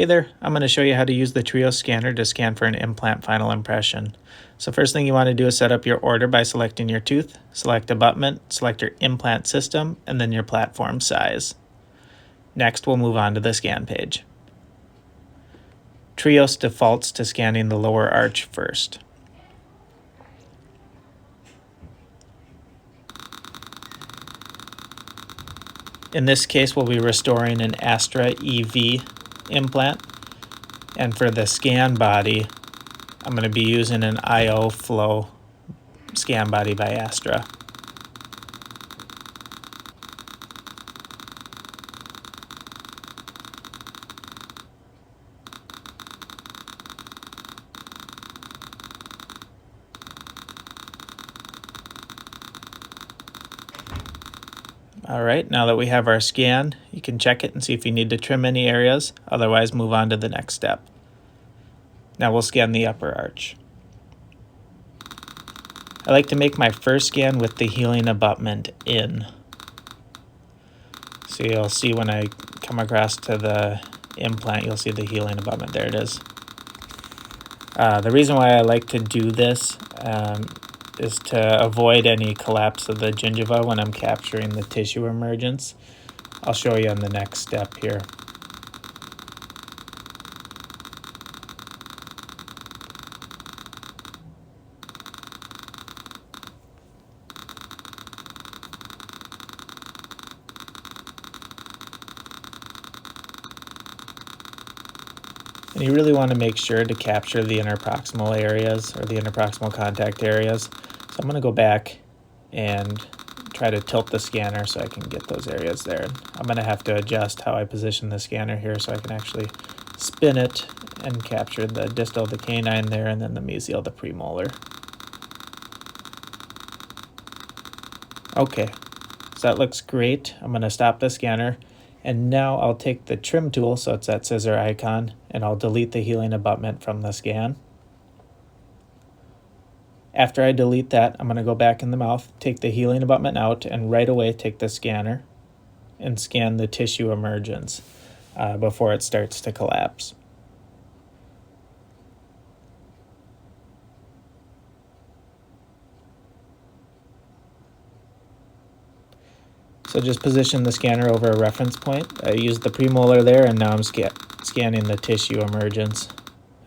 Hey there, I'm going to show you how to use the Trio scanner to scan for an implant final impression. So first thing you want to do is set up your order by selecting your tooth, select abutment, select your implant system, and then your platform size. Next, we'll move on to the scan page. Trios defaults to scanning the lower arch first. In this case, we'll be restoring an Astra EV implant. And for the scan body, I'm going to be using an IO Flow scan body by Astra. All right, now that we have our scan, you can check it and see if you need to trim any areas, otherwise move on to the next step. Now we'll scan the upper arch. I like to make my first scan with the healing abutment in. So you'll see when I come across to the implant, you'll see the healing abutment. There it is. The reason why I like to do this is to avoid any collapse of the gingiva when I'm capturing the tissue emergence. I'll show you on the next step here. And you really want to make sure to capture the interproximal areas or the interproximal contact areas. So I'm going to go back and try to tilt the scanner so I can get those areas there. I'm going to have to adjust how I position the scanner here so I can actually spin it and capture the distal of the canine there and then the mesial, the premolar. Okay, so that looks great. I'm going to stop the scanner. And now I'll take the trim tool, so it's that scissor icon, and I'll delete the healing abutment from the scan. After I delete that, I'm going to go back in the mouth, take the healing abutment out, and right away take the scanner and scan the tissue emergence before it starts to collapse. So just position the scanner over a reference point. I used the premolar there, and now I'm scanning the tissue emergence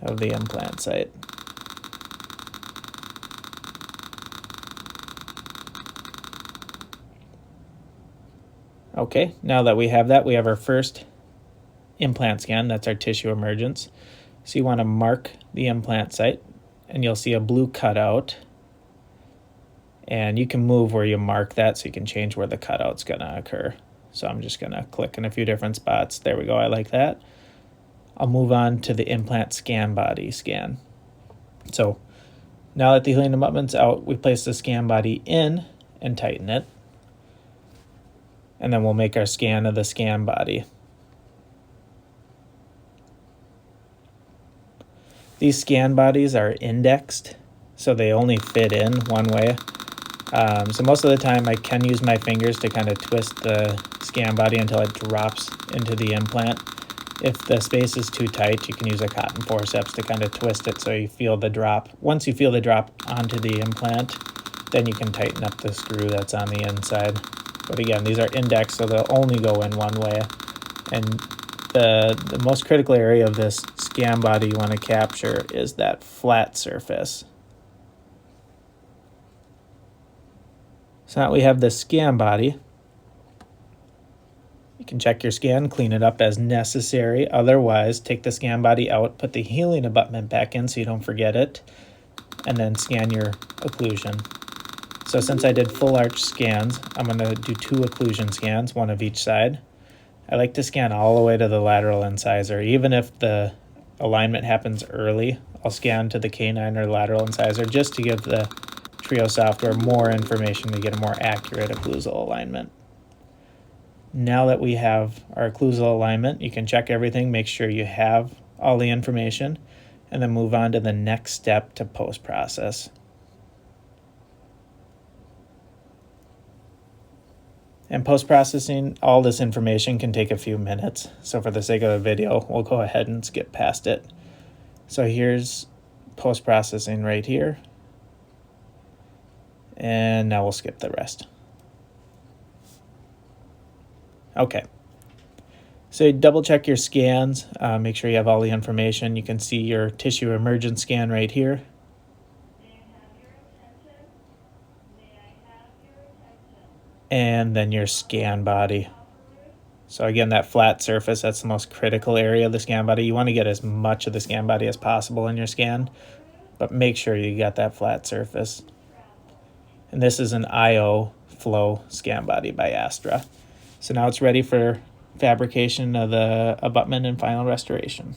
of the implant site. Okay, now that we have that, we have our first implant scan. That's our tissue emergence. So you want to mark the implant site, and you'll see a blue cutout. And you can move where you mark that so you can change where the cutout's going to occur. So I'm just going to click in a few different spots. There we go. I like that. I'll move on to the implant scan body scan. So now that the healing abutment's out, we place the scan body in and tighten it. And then we'll make our scan of the scan body. These scan bodies are indexed, so they only fit in one way. So most of the time I can use my fingers to kind of twist the scan body until it drops into the implant. If the space is too tight, you can use a cotton forceps to kind of twist it so you feel the drop. Once you feel the drop onto the implant, then you can tighten up the screw that's on the inside. But again, these are indexed, so they'll only go in one way. And the most critical area of this scan body you want to capture is that flat surface. So now we have the scan body. You can check your scan, clean it up as necessary. Otherwise, take the scan body out, put the healing abutment back in so you don't forget it, and then scan your occlusion. So since I did full arch scans, I'm going to do 2 occlusion scans, one of each side. I like to scan all the way to the lateral incisor. Even if the alignment happens early, I'll scan to the canine or lateral incisor just to give the Trio software more information to get a more accurate occlusal alignment. Now that we have our occlusal alignment, you can check everything, make sure you have all the information, and then move on to the next step to post-process. And post-processing, all this information can take a few minutes. So for the sake of the video, we'll go ahead and skip past it. So here's post-processing right here. And now we'll skip the rest. Okay. So you double check your scans, make sure you have all the information. You can see your tissue emergence scan right here. And then your scan body. So again, that flat surface, that's the most critical area of the scan body. You want to get as much of the scan body as possible in your scan, but make sure you got that flat surface. And this is an IO flow scan body by Astra. So now it's ready for fabrication of the abutment and final restoration.